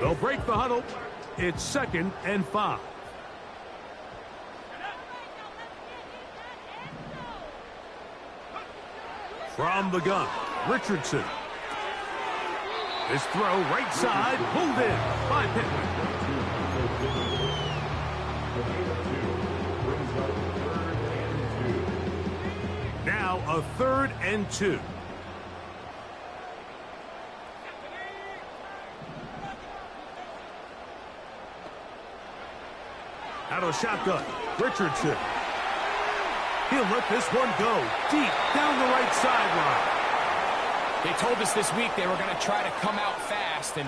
They'll break the huddle. It's 2nd and 5. From the gun, Richardson. His throw right side, pulled in by Pittman. Now a 3rd and 2. Out of the shotgun, Richardson. He'll let this one go deep down the right sideline. They told us this week they were going to try to come out fast, and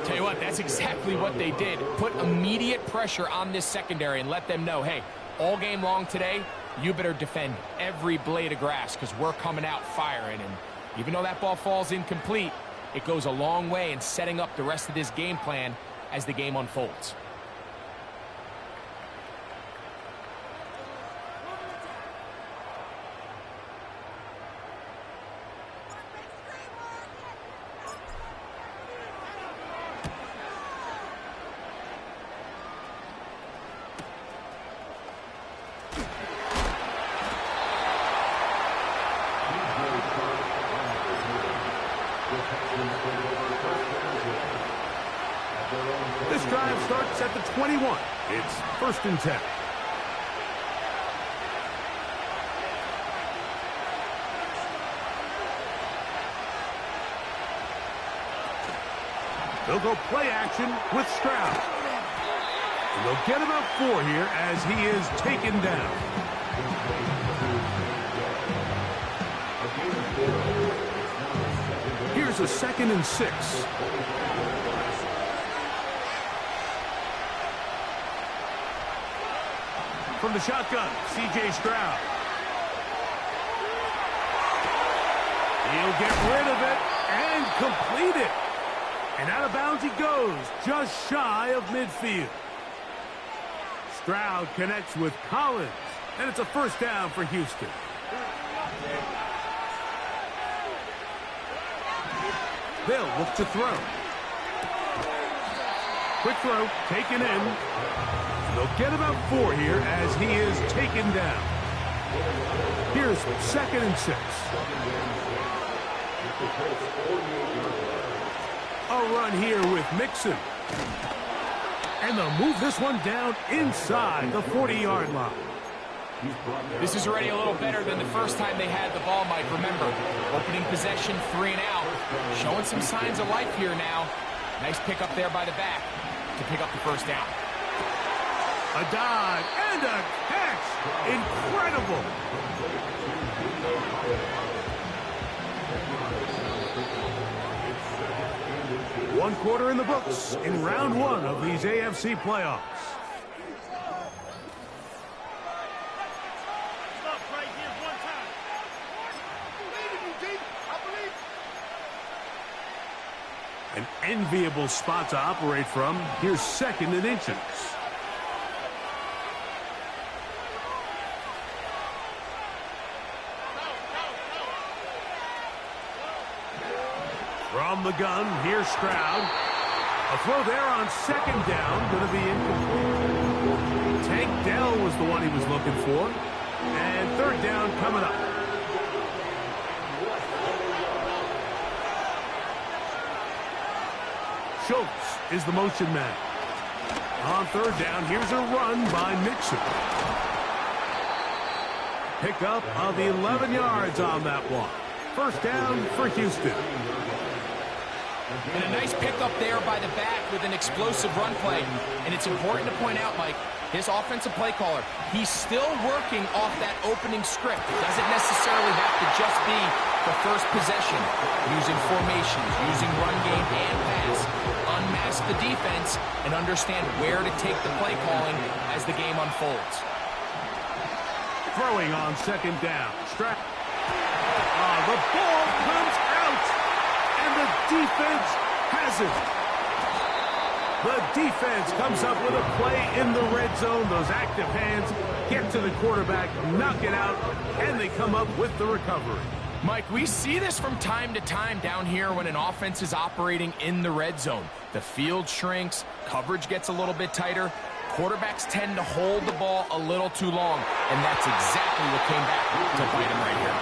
tell you what, that's exactly what they did. Put immediate pressure on this secondary and let them know, hey, all game long today, you better defend every blade of grass because we're coming out firing. And even though that ball falls incomplete, it goes a long way in setting up the rest of this game plan as the game unfolds. This drive starts at the 21. It's 1st and 10. They'll go play action with Stroud. And they'll get about 4 here as he is taken down. Here's a 2nd and 6. From the shotgun, C.J. Stroud. He'll get rid of it and complete it. And out of bounds he goes, just shy of midfield. Stroud connects with Collins, and it's a 1st down for Houston. They'll look to throw. Quick throw, taken in. They'll get about 4 here as he is taken down. Here's 2nd and 6. A run here with Mixon. And they'll move this one down inside the 40-yard line. This is already a little better than the first time they had the ball, Mike. Remember, opening possession, 3 and out. Showing some signs of life here now. Nice pickup there by the back to pick up the 1st down. A dive and a catch. Incredible. One quarter in the books in round 1 of these AFC playoffs. An enviable spot to operate from. Here's 2nd and inches. From the gun, here's Stroud. A throw there on 2nd down, going to be incomplete. Tank Dell was the one he was looking for. And 3rd down coming up. Schultz is the motion man. On 3rd down, here's a run by Mixon. Pickup of 11 yards on that one. 1st down for Houston. And a nice pickup there by the back with an explosive run play. And it's important to point out, Mike, his offensive play caller, he's still working off that opening script. It doesn't necessarily have to just be the first possession. Using formations, using run game and pass. Unmask the defense and understand where to take the play calling as the game unfolds. Throwing on 2nd down. The ball comes out. And the defense has it. The defense comes up with a play in the red zone. Those active hands get to the quarterback, knock it out, and they come up with the recovery. Mike, we see this from time to time down here when an offense is operating in the red zone. The field shrinks, coverage gets a little bit tighter, quarterbacks tend to hold the ball a little too long, and that's exactly what came back to bite him right here.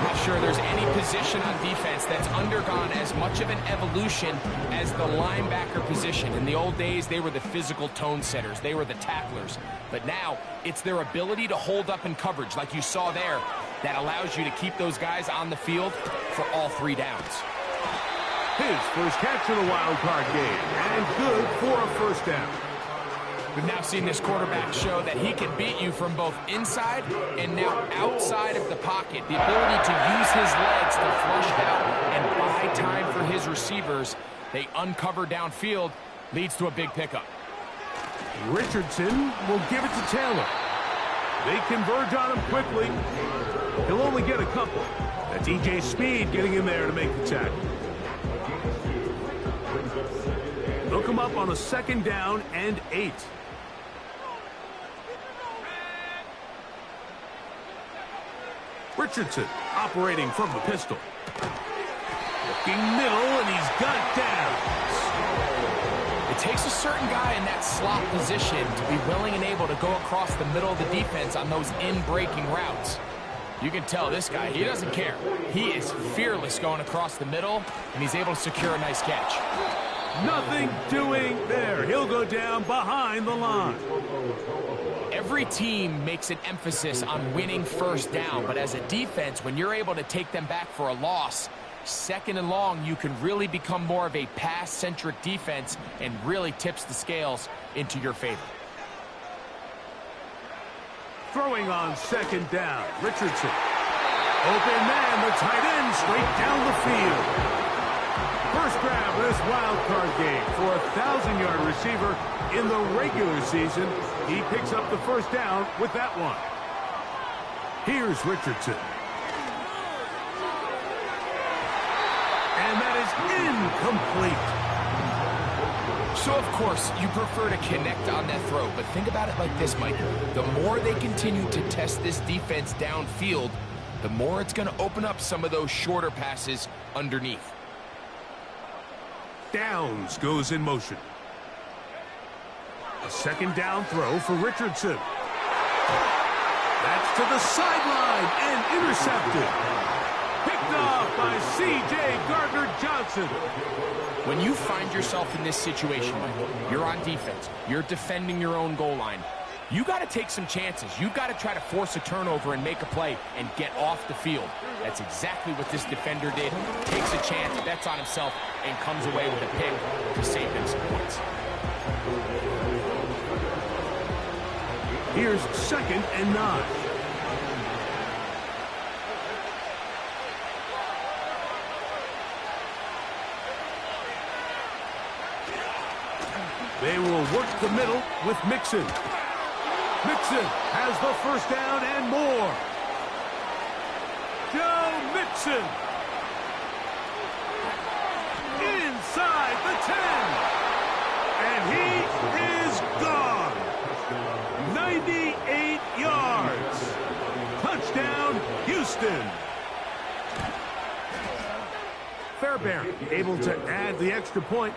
Not sure there's any position on defense that's undergone as much of an evolution as the linebacker position. In the old days, they were the physical tone setters. They were the tacklers. But now, it's their ability to hold up in coverage, like you saw there, that allows you to keep those guys on the field for all 3 downs. His first catch of the wild card game, and good for a first down. We've now seen this quarterback show that he can beat you from both inside and now outside of the pocket. The ability to use his legs to flush out and buy time for his receivers. They uncover downfield, leads to a big pickup. Richardson will give it to Taylor. They converge on him quickly. He'll only get a couple. That's E.J. Speed getting in there to make the tackle. They'll come up on a 2nd down and 8. Richardson operating from the pistol. Looking middle, and he's got downs. It takes a certain guy in that slot position to be willing and able to go across the middle of the defense on those in-breaking routes. You can tell this guy, he doesn't care. He is fearless going across the middle, and he's able to secure a nice catch. Nothing doing there. He'll go down behind the line. Every team makes an emphasis on winning first down, but as a defense, when you're able to take them back for a loss, 2nd and long, you can really become more of a pass-centric defense and really tips the scales into your favor. Throwing on 2nd down, Richardson. Open man, the tight end, straight down the field. First grab of this wild card game for a 1,000-yard receiver in the regular season. He picks up the first down with that one. Here's Richardson. And that is incomplete. So, of course, you prefer to connect on that throw, but think about it like this, Mike. The more they continue to test this defense downfield, the more it's going to open up some of those shorter passes underneath. Downs goes in motion. A 2nd down throw for Richardson. That's to the sideline and intercepted. Picked off by C.J. Gardner-Johnson. When you find yourself in this situation, Mike, you're on defense, you're defending your own goal line, you got to take some chances. You've got to try to force a turnover and make a play and get off the field. That's exactly what this defender did. Takes a chance, bets on himself, and comes away with a pick to save them some points. Here's 2nd and 9. They will work the middle with Mixon. Mixon has the first down and more. Joe Mixon. Inside the 10. And he is gone. 98 yards. Touchdown, Houston. Fairbairn able to add the extra point,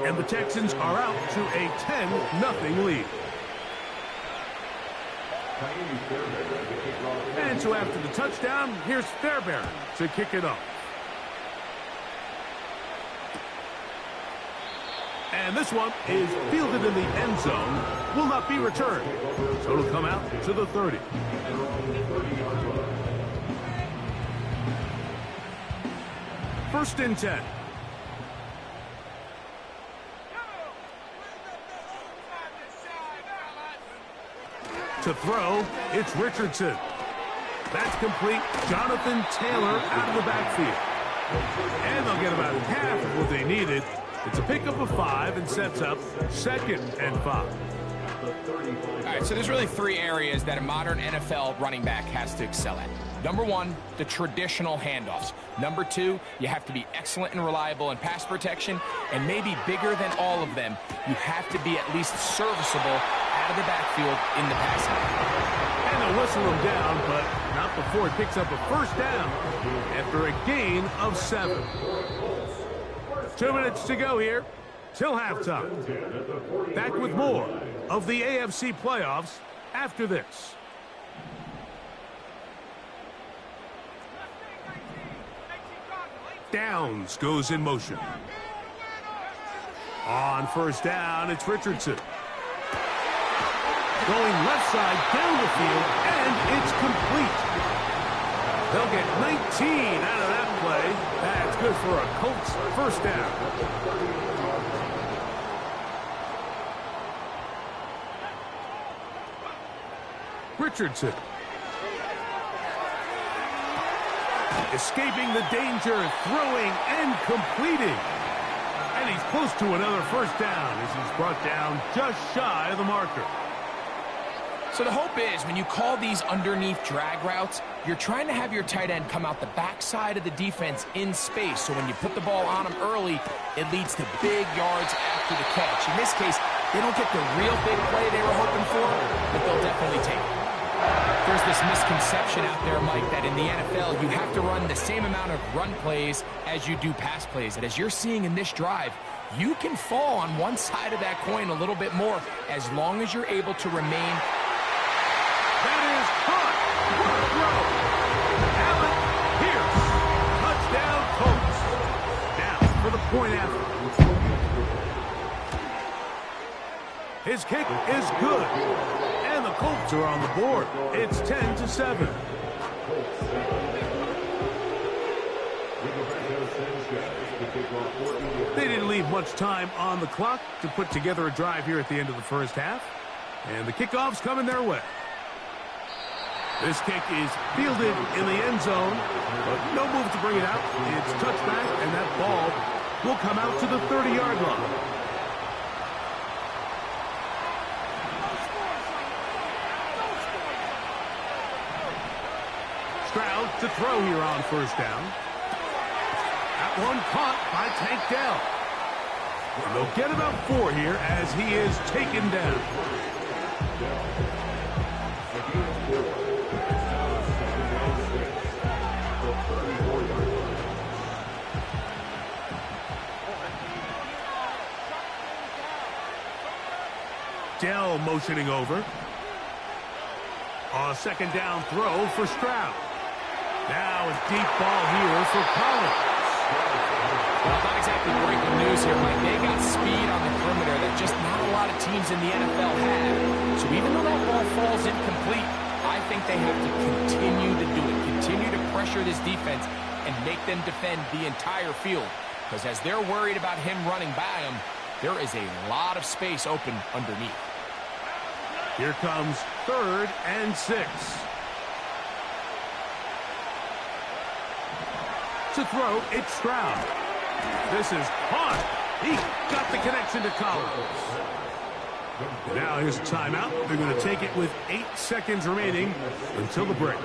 and the Texans are out to a 10-0 lead. And so after the touchdown, here's Fairbairn to kick it off. And this one is fielded in the end zone, will not be returned. So it'll come out to the 30. First and 10. To throw, it's Richardson. That's complete. Jonathan Taylor out of the backfield. And they'll get about half of what they needed. It's a pickup of 5 and sets up 2nd and 5. All right, so there's really three areas that a modern NFL running back has to excel at. Number one, the traditional handoffs. Number two, you have to be excellent and reliable in pass protection. And maybe bigger than all of them, you have to be at least serviceable out of the backfield in the passing game. And they'll whistle him down, but not before he picks up a first down after a gain of 7. 2 minutes to go here till halftime. Back with more of the AFC playoffs after this. Downs goes in motion. On first down, it's Richardson. Going left side down the field, and it's complete. They'll get 19 out of that play. That's good for a Colts first down. Richardson. Escaping the danger, throwing and completing. And he's close to another first down as he's brought down just shy of the marker. So the hope is when you call these underneath drag routes, you're trying to have your tight end come out the backside of the defense in space. So when you put the ball on him early, it leads to big yards after the catch. In this case, they don't get the real big play they were hoping for, but they'll definitely take it. There's this misconception out there, Mike, that in the NFL, you have to run the same amount of run plays as you do pass plays. And as you're seeing in this drive, you can fall on one side of that coin a little bit more as long as you're able to remain. That is caught. Throw. Allen Pierce. Touchdown, Colts. Now for the point after. His kick is good. And the Colts are on the board. It's 10-7. They didn't leave much time on the clock to put together a drive here at the end of the first half. And the kickoff's coming their way. This kick is fielded in the end zone, but no move to bring it out. It's touchback, and that ball will come out to the 30-yard line. Stroud to throw here on first down. That one caught by Tank Dell. And they'll get about 4 here as he is taken down. Dell motioning over. A second down throw for Stroud. Now a deep ball here for Collins. Well, not exactly breaking news here, Mike. They got speed on the perimeter that just not a lot of teams in the NFL have. So even though that ball falls incomplete, I think they have to continue to do it. Continue to pressure this defense and make them defend the entire field. Because as they're worried about him running by them, there is a lot of space open underneath. Here comes 3rd and 6. To throw, it's Stroud. This is hard. He got the connection to Collins. Now here's a timeout. They're going to take it with 8 seconds remaining until the break.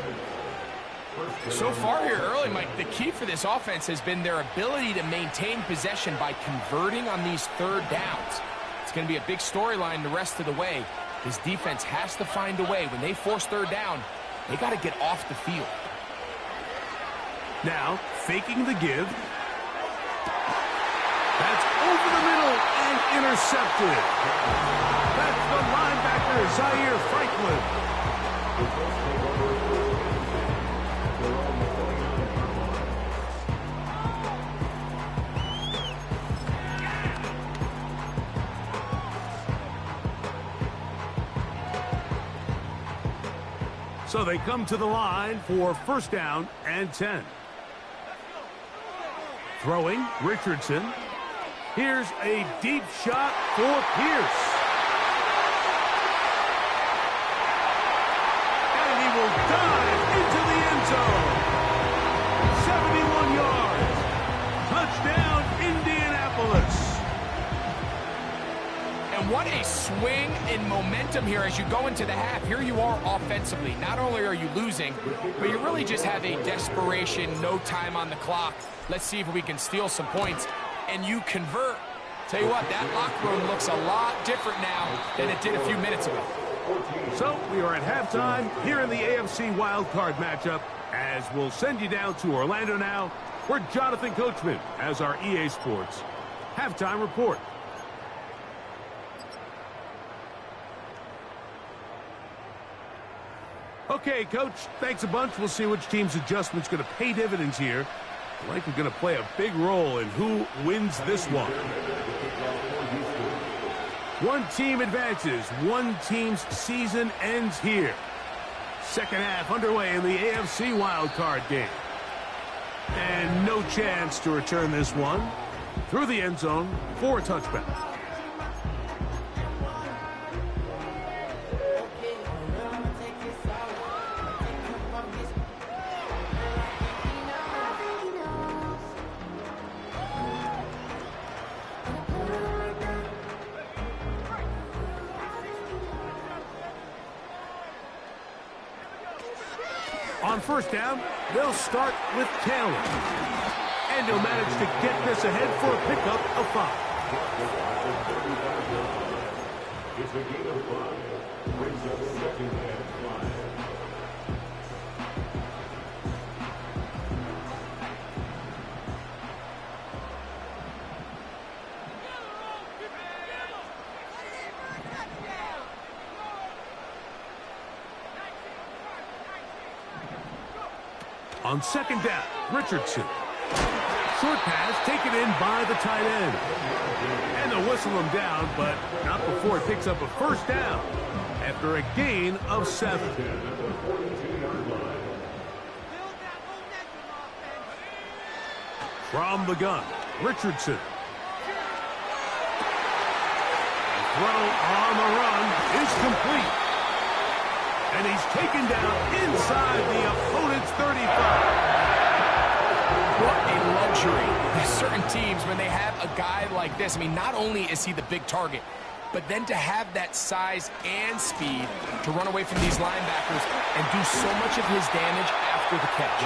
So far here early, Mike, the key for this offense has been their ability to maintain possession by converting on these third downs. It's going to be a big storyline the rest of the way. This defense has to find a way. When they force third down, they got to get off the field. Now, faking the give. That's over the middle and intercepted. That's the linebacker, Zaire Franklin. So they come to the line for first down and 10. Throwing, Richardson. Here's a deep shot for Pierce. And he will dive into the end zone. 71 yards. Touchdown, Indianapolis. And what a swing in momentum here as you go into the half. Here you are offensively. Not only are you losing, but you really just have a desperation, no time on the clock. Let's see if we can steal some points. And you convert. Tell you what, that locker room looks a lot different now than it did a few minutes ago. So we are at halftime here in the AFC wildcard matchup, as we'll send you down to Orlando now, where Jonathan Coachman has our EA Sports halftime report. Okay, Coach, thanks a bunch. We'll see which team's adjustment's going to pay dividends here. Likely going to play a big role in who wins this one. One team advances. One team's season ends here. Second half underway in the AFC wildcard game. And no chance to return this one through the end zone for a touchback. On first down, they'll start with Taylor. And he'll manage to get this ahead for a pickup of 5. It's a gain of 5. Brings up second and 5. On second down, Richardson. Short pass taken in by the tight end. And they'll whistle him down, but not before it picks up a first down after a gain of 7. From the gun, Richardson. The throw on the run is complete. And he's taken down inside the opponent's 35. What a luxury. There's certain teams, when they have a guy like this, I mean, not only is he the big target, but then to have that size and speed to run away from these linebackers and do so much of his damage after the catch.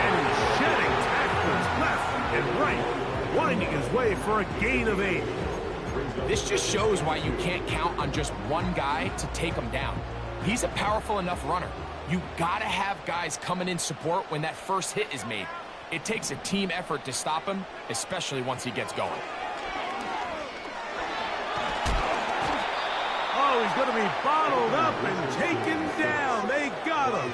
And he's shedding tacklers left and right, winding his way for a gain of 8. This just shows why you can't count on just one guy to take him down. He's a powerful enough runner. You gotta have guys coming in support when that first hit is made. It takes a team effort to stop him, especially once he gets going. Oh, he's gonna be bottled up and taken down. They got him.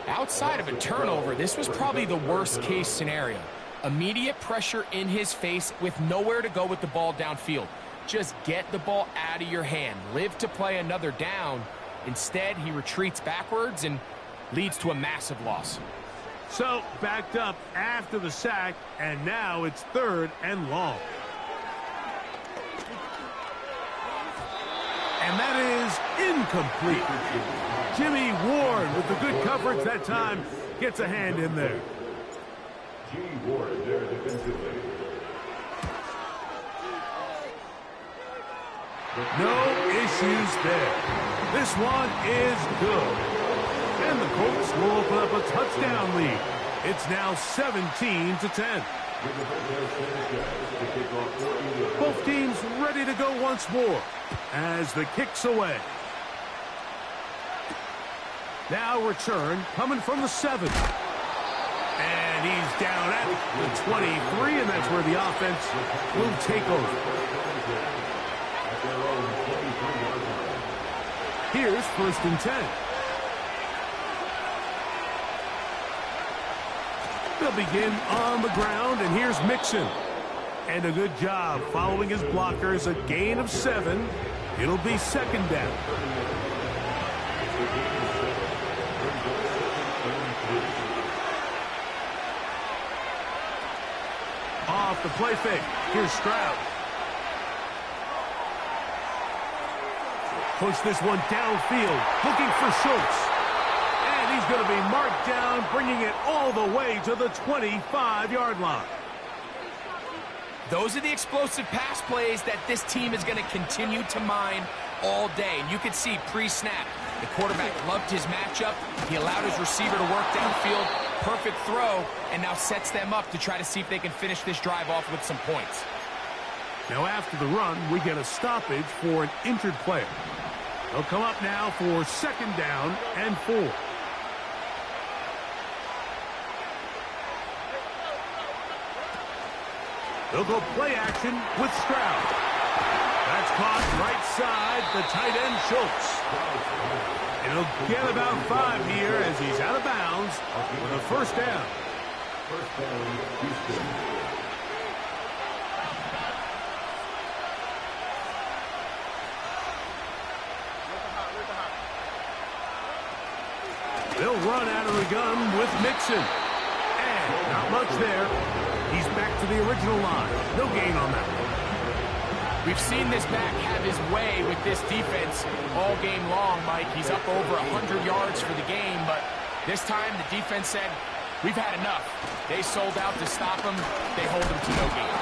Outside of a turnover, this was probably the worst case scenario. Immediate pressure in his face with nowhere to go with the ball downfield. Just get the ball out of your hand. Live to play another down. Instead, he retreats backwards and leads to a massive loss. So, backed up after the sack, and now it's 3rd and long. And that is incomplete. Jimmy Ward, with the good coverage that time, gets a hand in there. Jimmy Ward there defensively. No issues there. This one is good. And the Colts will open up a touchdown lead. It's now 17-10. Both teams ready to go once more as the kick's away. Now return coming from the 7. And he's down at the 23, and that's where the offense will take over. Here's 1st and 10. They'll begin on the ground, and here's Mixon. And a good job following his blockers, a gain of 7. It'll be 2nd down. Off the play fake, here's Stroud. Push this one downfield, looking for Schultz. And he's going to be marked down, bringing it all the way to the 25-yard line. Those are the explosive pass plays that this team is going to continue to mine all day. And you can see pre-snap, the quarterback loved his matchup. He allowed his receiver to work downfield. Perfect throw, and now sets them up to try to see if they can finish this drive off with some points. Now after the run, we get a stoppage for an injured player. They'll come up now for 2nd down and 4. They'll go play action with Stroud. That's caught right side, the tight end Schultz. And he'll get about 5 here as he's out of bounds with a 1st down. They'll run out of the gun with Mixon. And not much there. He's back to the original line. No gain on that one. We've seen this back have his way with this defense all game long, Mike. He's up over 100 yards for the game, but this time the defense said, we've had enough. They sold out to stop him. They hold him to no gain.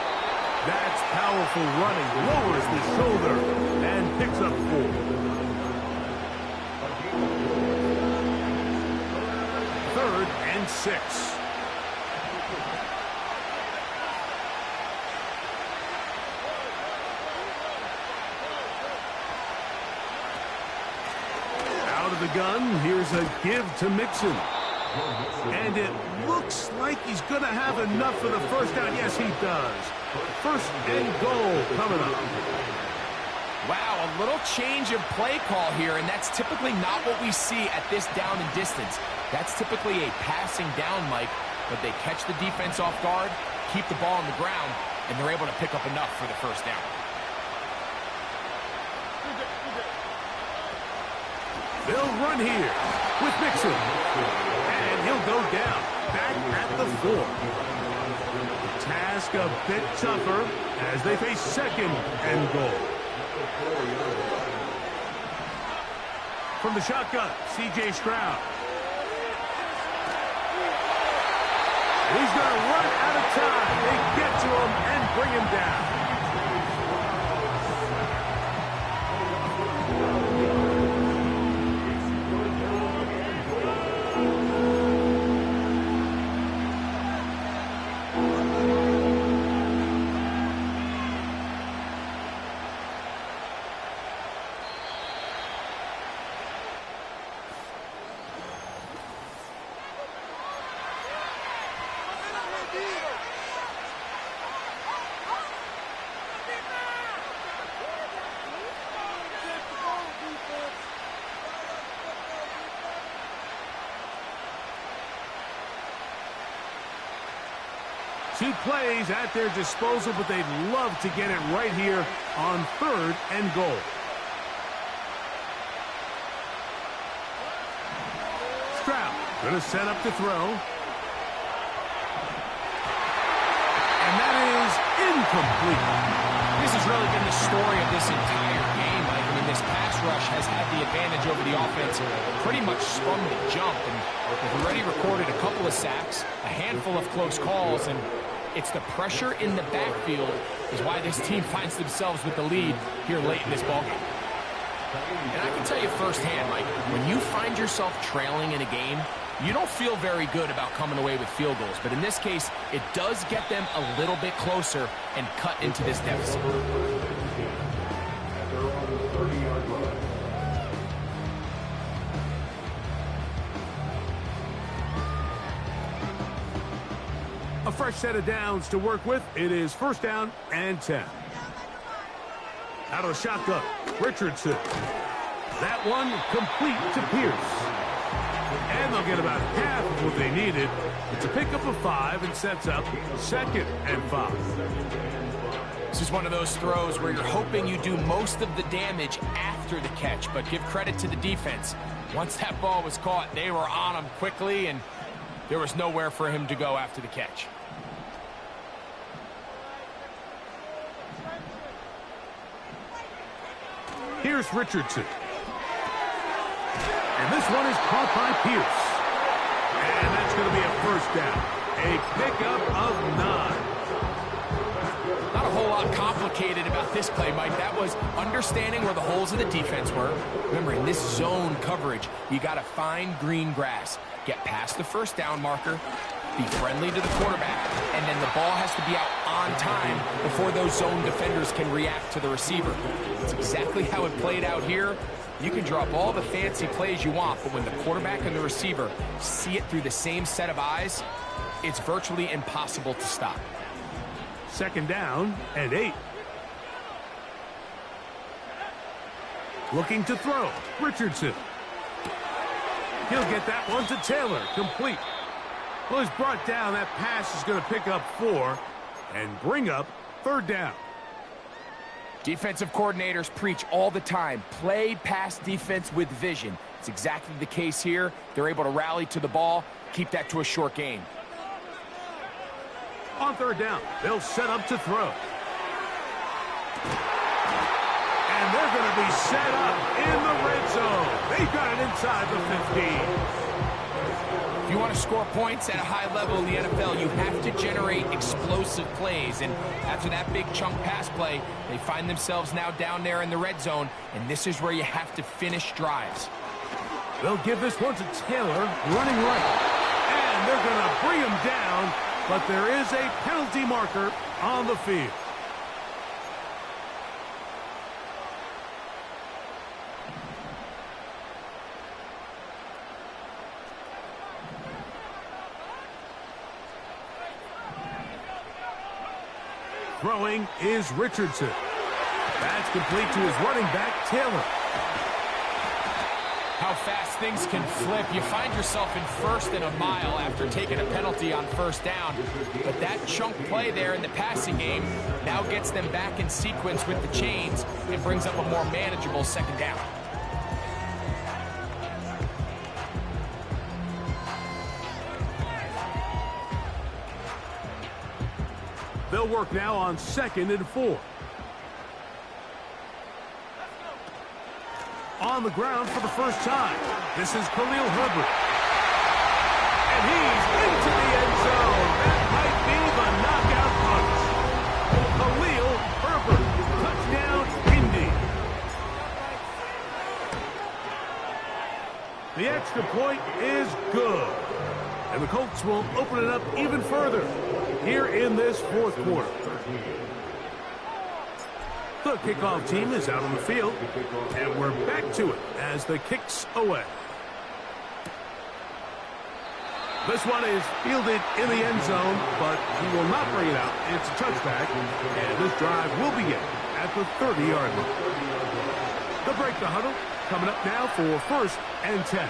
That's powerful running. Lowers the shoulder and picks up 4. 3rd and 6. Out of the gun, here's a give to Mixon. And it looks like he's going to have enough for the 1st down. Yes, he does. 1st and goal coming up. Wow, a little change of play call here, and that's typically not what we see at this down and distance. That's typically a passing down, Mike, but they catch the defense off guard, keep the ball on the ground, and they're able to pick up enough for the 1st down. They'll run here with Mixon. And he'll go down, back at the 4. The task a bit tougher as they face 2nd and goal. From the shotgun, C.J. Stroud. He's going to run out of time. They get to him and bring him down. Two plays at their disposal, but they'd love to get it right here on 3rd and goal. Stroud going to set up to throw. And that is incomplete. This has really been the story of this entire game, Mike. I mean, this pass rush has had the advantage over the offense pretty much from the jump. And we've already recorded a couple of sacks, a handful of close calls, and it's the pressure in the backfield is why this team finds themselves with the lead here late in this ballgame. And I can tell you firsthand, Mike, when you find yourself trailing in a game, you don't feel very good about coming away with field goals. But in this case, it does get them a little bit closer and cut into this deficit. A fresh set of downs to work with. It is 1st down and 10. Out of the shotgun, Richardson. That one complete to Pierce. And they'll get about half of what they needed. It's a pickup of 5 and sets up 2nd and 5. This is one of those throws where you're hoping you do most of the damage after the catch, but give credit to the defense. Once that ball was caught, they were on him quickly, and there was nowhere for him to go after the catch. Here's Richardson. And this one is caught by Pierce. And that's going to be a 1st down. A pickup of 9. complicated about this play, Mike. That was understanding where the holes of the defense were. Remember, in this zone coverage, you got to find green grass. Get past the first down marker, be friendly to the quarterback, and then the ball has to be out on time before those zone defenders can react to the receiver. That's exactly how it played out here. You can draw up all the fancy plays you want, but when the quarterback and the receiver see it through the same set of eyes, it's virtually impossible to stop. 2nd down and 8. Looking to throw. Richardson. He'll get that one to Taylor. Complete. Well, he's brought down. That pass is going to pick up 4 and bring up 3rd down. Defensive coordinators preach all the time. Play pass defense with vision. It's exactly the case here. They're able to rally to the ball, keep that to a short gain. On 3rd down, they'll set up to throw. And they're going to be set up in the red zone. They got it inside the 15. If you want to score points at a high level in the NFL, you have to generate explosive plays. And after that big chunk pass play, they find themselves now down there in the red zone. And this is where you have to finish drives. They'll give this one to Taylor, running right. And they're going to bring him down. But there is a penalty marker on the field. Throwing is Richardson. That's complete to his running back, Taylor. How fast things can flip. You find yourself in 1st and a mile after taking a penalty on 1st down. But that chunk play there in the passing game now gets them back in sequence with the chains and brings up a more manageable 2nd down. They'll work now on 2nd and 4. On the ground for the first time. This is Khalil Herbert. And he's into the end zone. That might be the knockout punch. Khalil Herbert. Touchdown, Indy. The extra point is good. And the Colts will open it up even further here in this 4th quarter. The kickoff team is out on the field, and we're back to it as the kick's away. This one is fielded in the end zone, but he will not bring it out. It's a touchback, and this drive will begin at the 30-yard line. They'll break the huddle, coming up now for 1st and 10.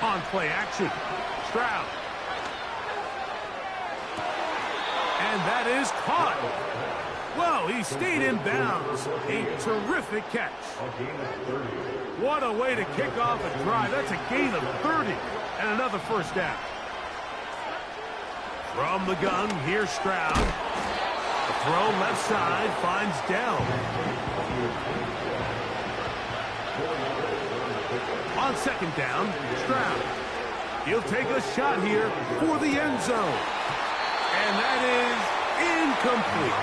On play action, Stroud. And that is caught. Well, he stayed in bounds. A terrific catch. What a way to kick off a drive. That's a gain of 30 and another 1st down. From the gun, here's Stroud. The throw left side finds Dell. On 2nd down, Stroud. He'll take a shot here for the end zone. And that is incomplete.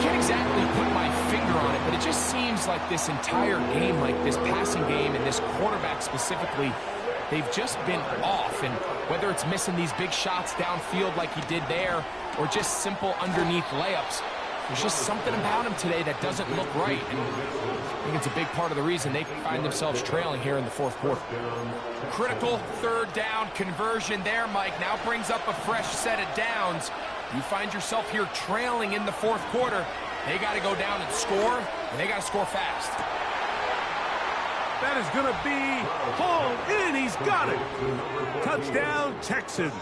Can't exactly put my finger on it, but it just seems like this entire game, like this passing game and this quarterback specifically, they've just been off. And whether it's missing these big shots downfield like he did there or just simple underneath layups, there's just something about him today that doesn't look right. And I think it's a big part of the reason they find themselves trailing here in the 4th quarter. Critical 3rd down conversion there, Mike. Now brings up a fresh set of downs. You find yourself here trailing in the 4th quarter. They got to go down and score, and they got to score fast. That is going to be hauled in. He's got it. Touchdown, Texans.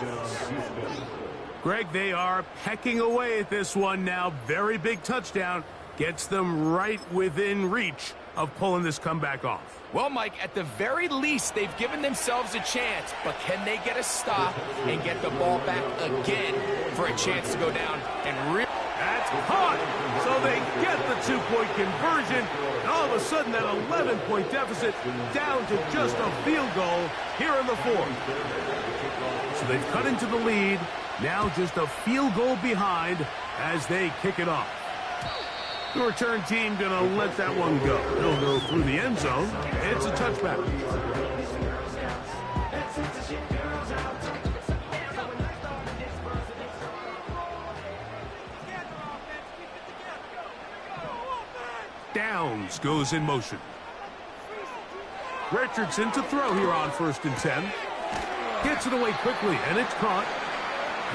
Greg, they are pecking away at this one now. Very big touchdown. Gets them right within reach of pulling this comeback off. Well, Mike, at the very least, they've given themselves a chance. But can they get a stop and get the ball back again for a chance to go down and really... That's caught. So they get the 2-point conversion. And all of a sudden, that 11-point deficit down to just a field goal here in the 4th. So they've cut into the lead Now just a field goal behind as they kick it off. The return team going to let that one go. They'll go through the end zone. It's a touchback. Downs goes in motion. Richardson to throw here on 1st and 10. Gets it away quickly, and it's caught.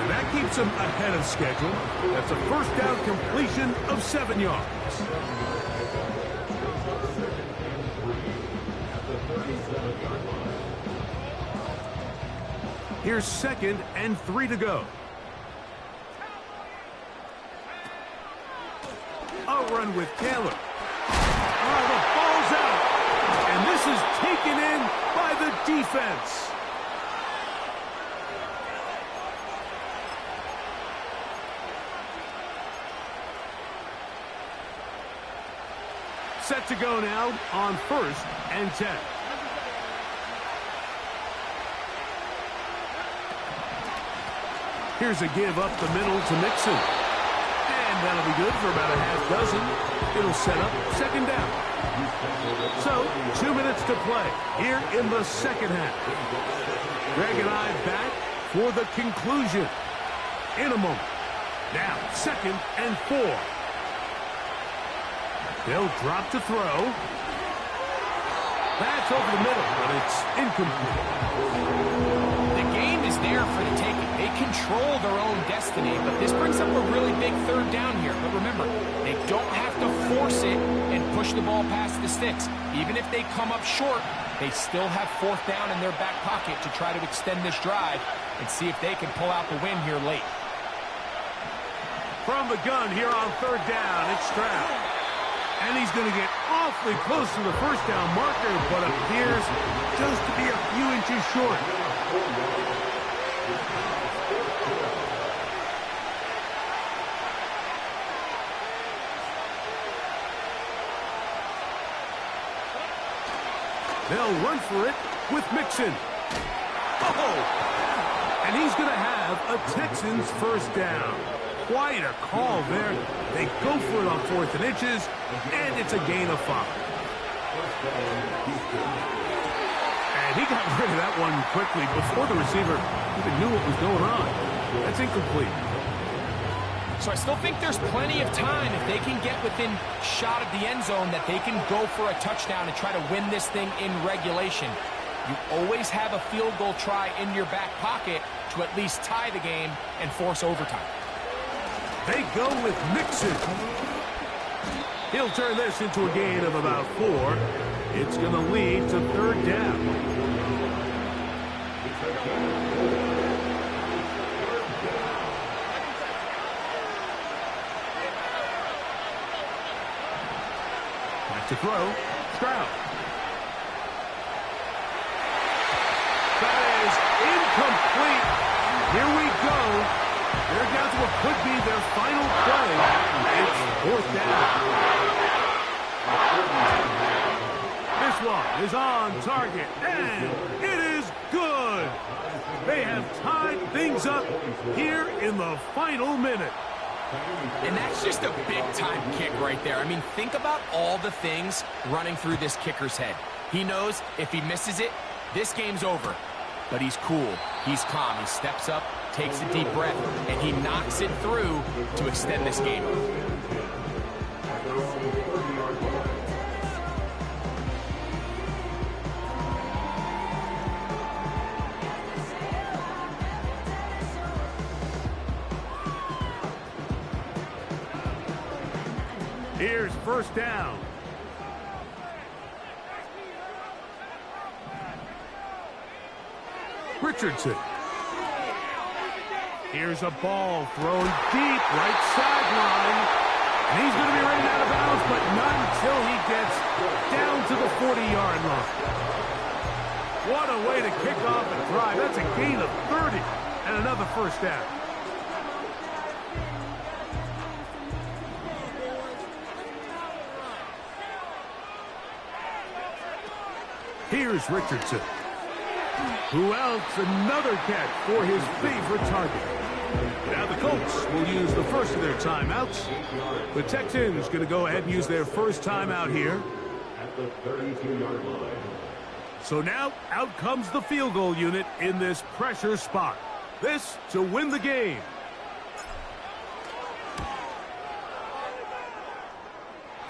And that keeps him ahead of schedule. That's a first down completion of 7 yards. Here's 2nd and 3 to go. A run with Taylor. Oh, the ball's out. And this is taken in by the defense. Set to go now on 1st and 10. Here's a give up the middle to Mixon. And that'll be good for about a half dozen. It'll set up 2nd down. So, 2 minutes to play here in the 2nd half. Greg and I back for the conclusion in a moment. Now, 2nd and 4. They'll drop to throw. That's over the middle, but it's incomplete. The game is there for the taking. They control their own destiny, but this brings up a really big 3rd down here. But remember, they don't have to force it and push the ball past the sticks. Even if they come up short, they still have 4th down in their back pocket to try to extend this drive and see if they can pull out the win here late. From the gun here on 3rd down, it's Stroud. And he's going to get awfully close to the 1st down marker, but appears just to be a few inches short. They'll run for it with Mixon. Oh! And he's going to have a Texans 1st down. Quite a call there. They go for it on 4th and inches, and it's a gain of 5. And he got rid of that one quickly before the receiver even knew what was going on. That's incomplete. So I still think there's plenty of time if they can get within shot of the end zone that they can go for a touchdown and try to win this thing in regulation. You always have a field goal try in your back pocket to at least tie the game and force overtime. They go with Mixon. He'll turn this into a gain of about 4. It's going to lead to 3rd down. Back to throw. Stroud. That is incomplete. Here we go. They're down to what could be their final play. It's 4th down. This one is on target, and it is good. They have tied things up here in the final minute. And that's just a big-time kick right there. I mean, think about all the things running through this kicker's head. He knows if he misses it, this game's over. But he's cool. He's calm. He steps up, takes a deep breath, and he knocks it through to extend this game. Here's 1st down. Richardson. Here's a ball thrown deep right sideline. And he's going to be running out of bounds, but not until he gets down to the 40-yard line. What a way to kick off a drive. That's a gain of 30 and another 1st down. Here's Richardson. Who else? Another catch for his favorite target. Now the Colts will use the first of their timeouts. The Texans going to go ahead and use their first timeout here. At the 32-yard line. So now out comes the field goal unit in this pressure spot. This to win the game.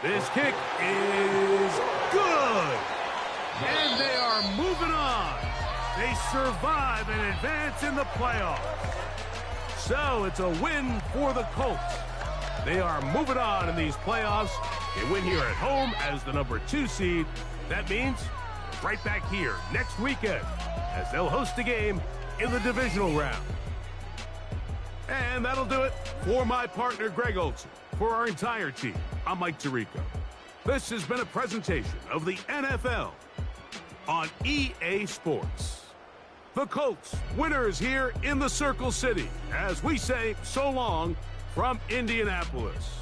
This kick is good. And they are moving on. They survive and advance in the playoffs. So it's a win for the Colts. They are moving on in these playoffs. They win here at home as the number 2 seed. That means right back here next weekend as they'll host a game in the divisional round. And that'll do it for my partner, Greg Olson. For our entire team, I'm Mike Tirico. This has been a presentation of the NFL on EA Sports. The Colts, winners here in the Circle City, as we say so long from Indianapolis.